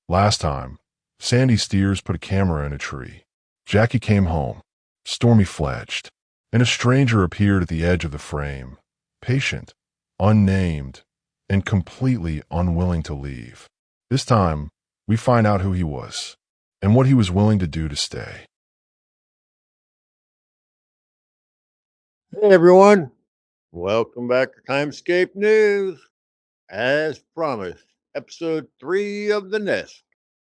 Last time, Sandy Steers put a camera in a tree. Jackie came home, stormy-fledged, and a stranger appeared at the edge of the frame, patient, unnamed, and completely unwilling to leave. This time, we find out who he was and what he was willing to do to stay. Hey everyone, welcome back to Scape News. As promised, episode 3 of The Nest.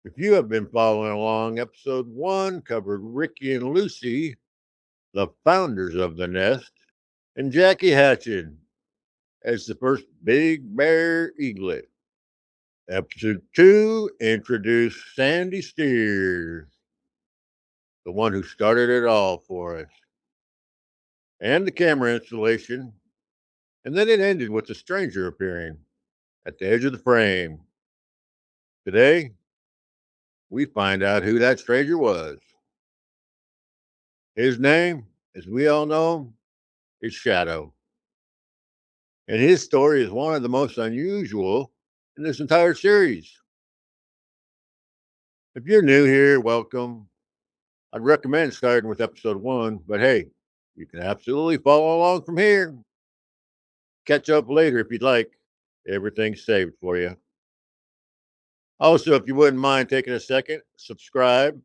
If you have been following along, episode 1 covered Ricky and Lucy, the founders of The Nest, and Jackie hatching as the first big bear eaglet. Episode 2 introduced Sandy Steers, the one who started it all for us, and the camera installation, and then it ended with the stranger appearing at the edge of the frame. Today, we find out who that stranger was. His name, as we all know, is Shadow. And his story is one of the most unusual in this entire series. If you're new here, welcome. I'd recommend starting with episode 1, but hey, you can absolutely follow along from here. Catch up later if you'd like. Everything's saved for you. Also, if you wouldn't mind taking a second, subscribe,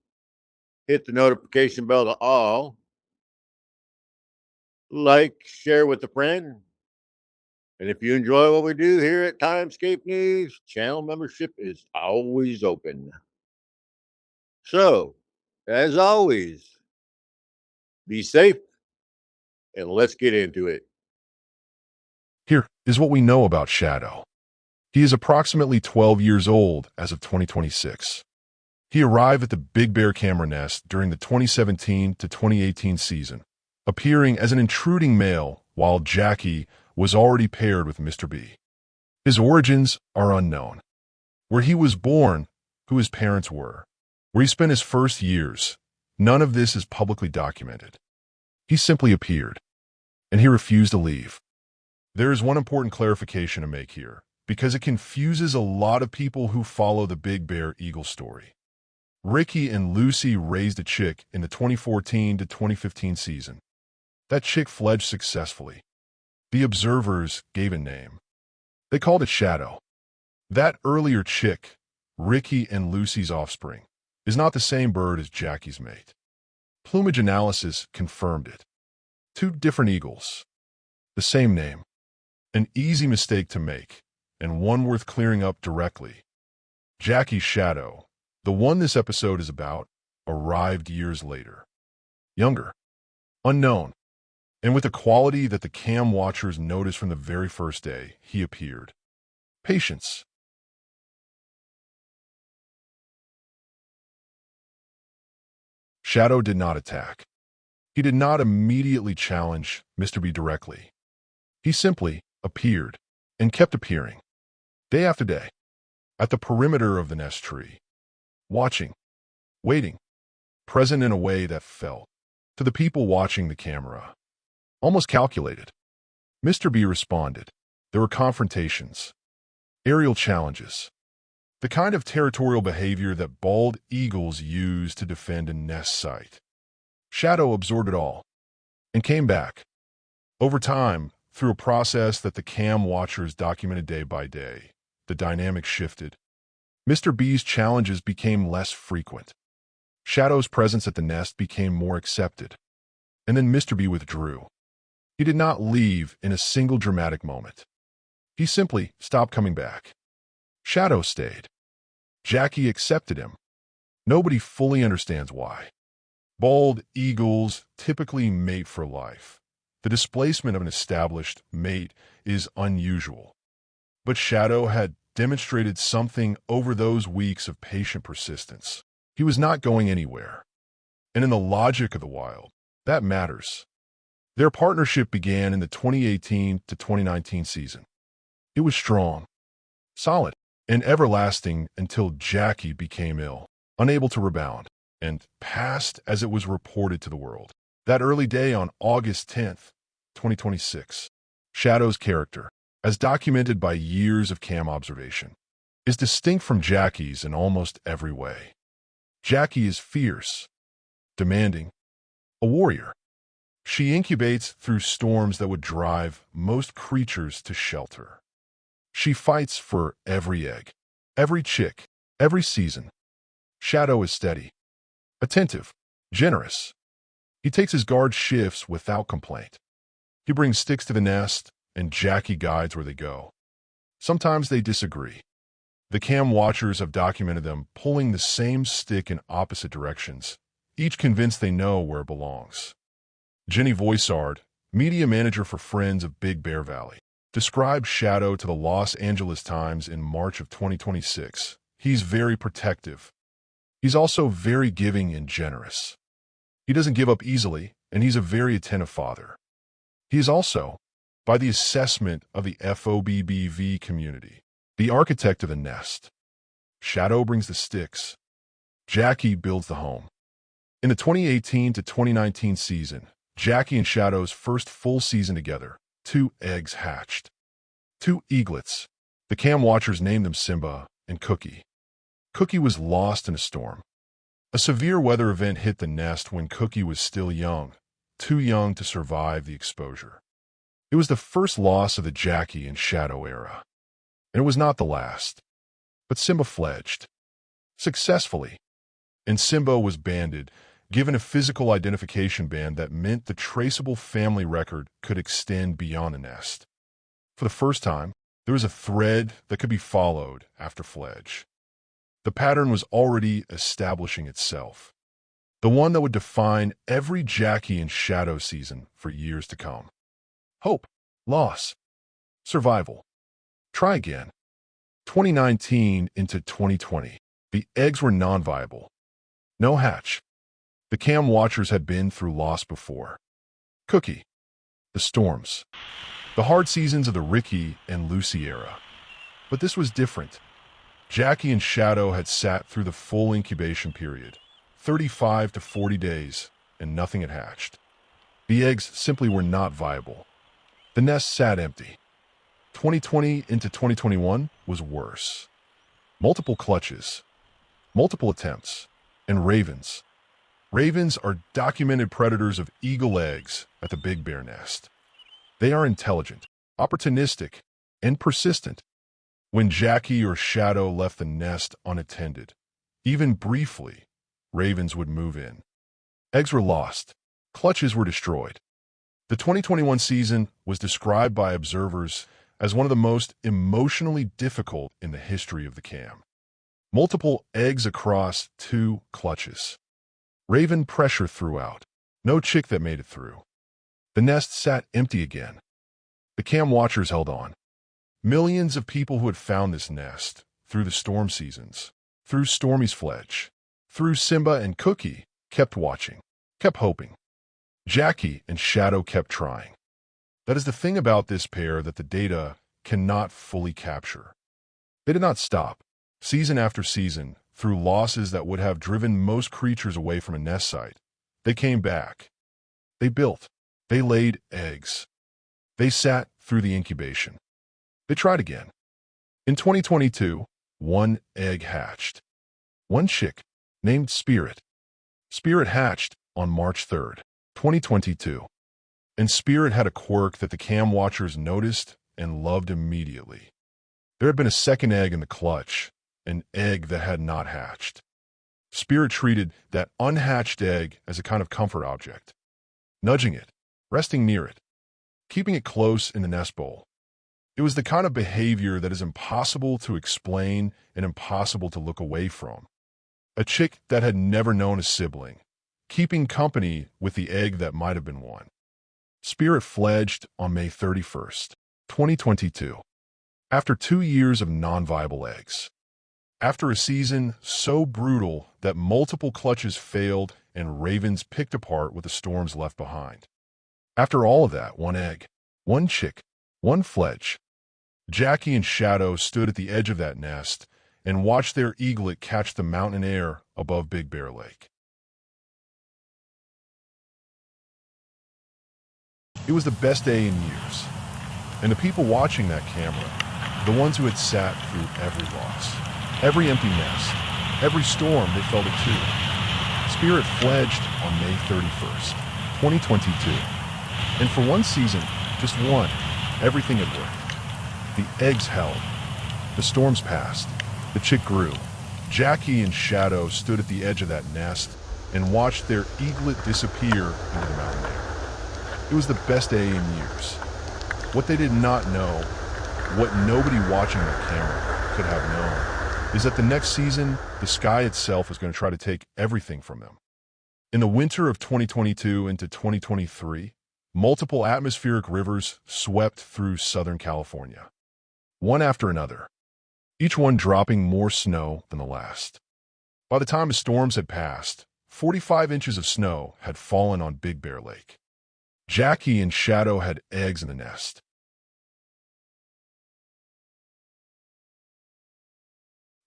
hit the notification bell to all, like, share with a friend. And if you enjoy what we do here at Scape News, channel membership is always open. So, as always, be safe and let's get into it. Here is what we know about Shadow. He is approximately 12 years old as of 2026. He arrived at the Big Bear camera nest during the 2017 to 2018 season, appearing as an intruding male while Jackie was already paired with Mr. B. His origins are unknown. Where he was born, who his parents were, where he spent his first years, none of this is publicly documented. He simply appeared, and he refused to leave. There is one important clarification to make here, because it confuses a lot of people who follow the Big Bear Eagle story. Ricky and Lucy raised a chick in the 2014 to 2015 season. That chick fledged successfully. The observers gave a name. They called it Shadow. That earlier chick, Ricky and Lucy's offspring, is not the same bird as Jackie's mate. Plumage analysis confirmed it. Two different eagles. The same name. An easy mistake to make, and one worth clearing up directly. Jackie's Shadow, the one this episode is about, arrived years later. Younger. Unknown. And with a quality that the cam watchers noticed from the very first day he appeared. Patience. Shadow did not attack. He did not immediately challenge Mr. B directly. He simply appeared and kept appearing, day after day, at the perimeter of the nest tree, watching, waiting, present in a way that felt, to the people watching the camera, almost calculated. Mr. B responded. There were confrontations, aerial challenges, the kind of territorial behavior that bald eagles use to defend a nest site. Shadow absorbed it all and came back. Over time, through a process that the cam watchers documented day by day, the dynamic shifted. Mr. B's challenges became less frequent. Shadow's presence at the nest became more accepted. And then Mr. B withdrew. He did not leave in a single dramatic moment. He simply stopped coming back. Shadow stayed. Jackie accepted him. Nobody fully understands why. Bald eagles typically mate for life. The displacement of an established mate is unusual. But Shadow had demonstrated something over those weeks of patient persistence. He was not going anywhere. And in the logic of the wild, that matters. Their partnership began in the 2018 to 2019 season. It was strong, solid, and everlasting until Jackie became ill, unable to rebound, and passed as it was reported to the world. That early day on August 10th, 2026, Shadow's character, as documented by years of cam observation, is distinct from Jackie's in almost every way. Jackie is fierce, demanding, a warrior. She incubates through storms that would drive most creatures to shelter. She fights for every egg, every chick, every season. Shadow is steady, attentive, generous. He takes his guard shifts without complaint. He brings sticks to the nest, and Jackie guides where they go. Sometimes they disagree. The cam watchers have documented them pulling the same stick in opposite directions, each convinced they know where it belongs. Jenny Voisard, media manager for Friends of Big Bear Valley, described Shadow to the Los Angeles Times in March of 2026. He's very protective. He's also very giving and generous. He doesn't give up easily, and he's a very attentive father. He is also, by the assessment of the FOBBV community, the architect of the nest. Shadow brings the sticks. Jackie builds the home. In the 2018 to 2019 season, Jackie and Shadow's first full season together, 2 eggs hatched. 2 eaglets. The cam watchers named them Simba and Cookie. Cookie was lost in a storm. A severe weather event hit the nest when Cookie was still young, too young to survive the exposure. It was the first loss of the Jackie and Shadow era. And it was not the last. But Simba fledged. Successfully. And Simba was banded, given a physical identification band that meant the traceable family record could extend beyond the nest. For the first time, there was a thread that could be followed after Fledge. The pattern was already establishing itself. The one that would define every Jackie and Shadow season for years to come. Hope, loss, survival. Try again. 2019 into 2020. The eggs were non-viable. No hatch. The cam watchers had been through loss before. Cookie. The storms. The hard seasons of the Ricky and Lucy era. But this was different. Jackie and Shadow had sat through the full incubation period, 35 to 40 days, and nothing had hatched. The eggs simply were not viable. The nest sat empty. 2020 into 2021 was worse. Multiple clutches, multiple attempts, and ravens. Ravens are documented predators of eagle eggs at the Big Bear nest. They are intelligent, opportunistic, and persistent. When Jackie or Shadow left the nest unattended, even briefly, ravens would move in. Eggs were lost. Clutches were destroyed. The 2021 season was described by observers as one of the most emotionally difficult in the history of the cam. Multiple eggs across 2 clutches. Raven pressure throughout. No chick that made it through. The nest sat empty again. The cam watchers held on. Millions of people who had found this nest through the storm seasons, through Stormy's Fledge, through Simba and Cookie, kept watching, kept hoping. Jackie and Shadow kept trying. That is the thing about this pair that the data cannot fully capture. They did not stop, season after season, through losses that would have driven most creatures away from a nest site. They came back. They built. They laid eggs. They sat through the incubation. They tried again. In 2022, 1 egg hatched. 1 chick, named Spirit. Spirit hatched on March 3rd, 2022. And Spirit had a quirk that the cam watchers noticed and loved immediately. There had been a second egg in the clutch, an egg that had not hatched. Spirit treated that unhatched egg as a kind of comfort object, nudging it, resting near it, keeping it close in the nest bowl. It was the kind of behavior that is impossible to explain and impossible to look away from. A chick that had never known a sibling, keeping company with the egg that might have been one. Spirit fledged on May 31st, 2022, after 2 years of non-viable eggs. After a season so brutal that multiple clutches failed and ravens picked apart what the storms left behind. After all of that, 1 egg, 1 chick, 1 fledge. Jackie and Shadow stood at the edge of that nest and watched their eaglet catch the mountain air above Big Bear Lake. It was the best day in years, and the people watching that camera, The ones who had sat through every loss, every empty nest, every storm they felt it too. Spirit fledged on May 31st, 2022. And for one season, just one, everything had worked. The eggs held. The storms passed. The chick grew. Jackie and Shadow stood at the edge of that nest and watched their eaglet disappear into the mountain air. It was the best day in years. What they did not know, what nobody watching the camera could have known, is that the next season, the sky itself was going to try to take everything from them. In the winter of 2022 into 2023, multiple atmospheric rivers swept through Southern California, one after another, each one dropping more snow than the last. By the time the storms had passed, 45 inches of snow had fallen on Big Bear Lake. Jackie and Shadow had eggs in the nest.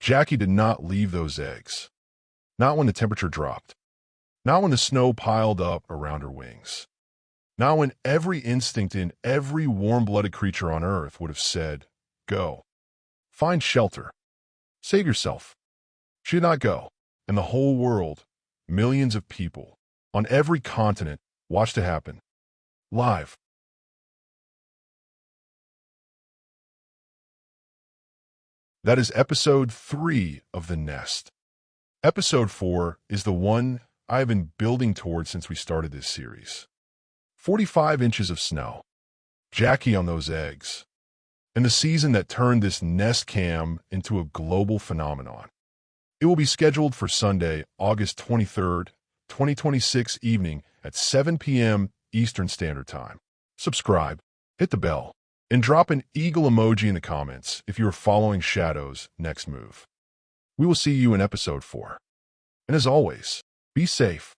Jackie did not leave those eggs. Not when the temperature dropped. Not when the snow piled up around her wings. Not when every instinct in every warm-blooded creature on Earth would have said, go. Find shelter. Save yourself. She did not go, and the whole world, millions of people, on every continent, watched it happen. Live. That is episode 3 of The Nest. Episode 4 is the one I have been building towards since we started this series. 45 inches of snow. Jackie on those eggs. And the season that turned this nest cam into a global phenomenon. It will be scheduled for Sunday, August 23rd, 2026 evening at 7 p.m. Eastern Standard Time. Subscribe, hit the bell, and drop an eagle emoji in the comments if you are following Shadow's next move. We will see you in episode 4. And as always, be safe,